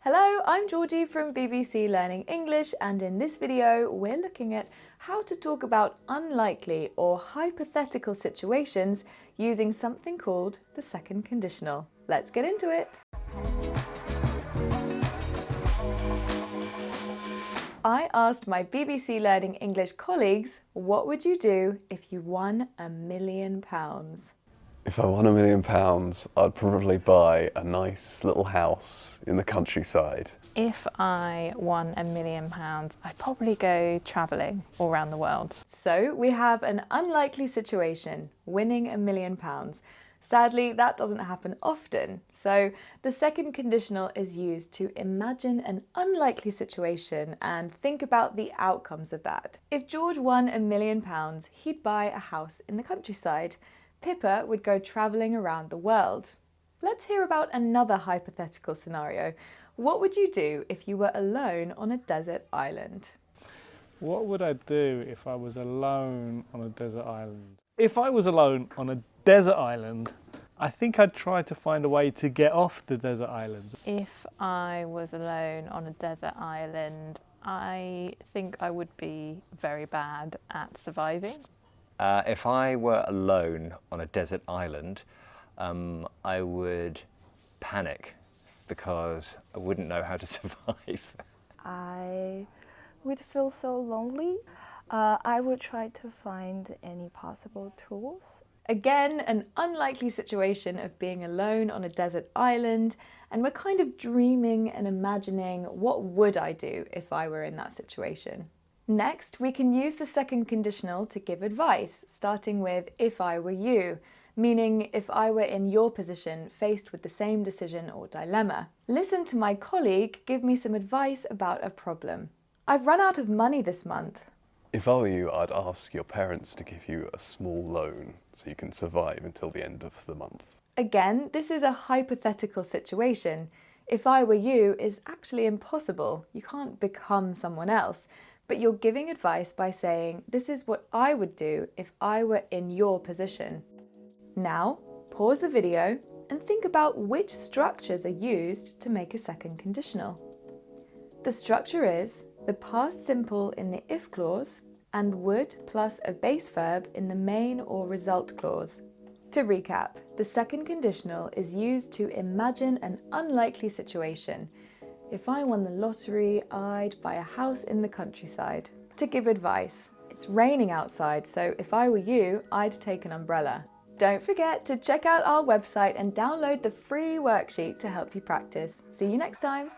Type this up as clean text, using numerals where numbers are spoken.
Hello, I'm Georgie from BBC Learning English, and in this video we're looking at how to talk about unlikely or hypothetical situations using something called the second conditional. Let's get into it. I asked my BBC Learning English colleagues, what would you do if you won £1 million? If I won £1 million, I'd probably buy a nice little house in the countryside. If I won £1 million, I'd probably go travelling all around the world. So we have an unlikely situation, winning £1 million. Sadly, that doesn't happen often. So the second conditional is used to imagine an unlikely situation and think about the outcomes of that. If George won £1 million, he'd buy a house in the countryside. Pippa would go travelling around the world. Let's hear about another hypothetical scenario. What would you do if you were alone on a desert island? What would I do if I was alone on a desert island? If I was alone on a desert island, I think I'd try to find a way to get off the desert island. If I was alone on a desert island, I think I would be very bad at surviving. If I were alone on a desert island, I would panic because I wouldn't know how to survive. I would feel so lonely. I would try to find any possible tools. Again, an unlikely situation of being alone on a desert island, and we're kind of dreaming and imagining what would I do if I were in that situation. Next, we can use the second conditional to give advice, starting with if I were you, meaning if I were in your position faced with the same decision or dilemma. Listen to my colleague give me some advice about a problem. I've run out of money this month. If I were you, I'd ask your parents to give you a small loan so you can survive until the end of the month. Again, this is a hypothetical situation. If I were you is actually impossible. You can't become someone else. But you're giving advice by saying, this is what I would do if I were in your position. Now, pause the video and think about which structures are used to make a second conditional. The structure is the past simple in the if clause and would plus a base verb in the main or result clause. To recap, the second conditional is used to imagine an unlikely situation. If I won the lottery, I'd buy a house in the countryside. To give advice, it's raining outside, so if I were you, I'd take an umbrella. Don't forget to check out our website and download the free worksheet to help you practice. See you next time.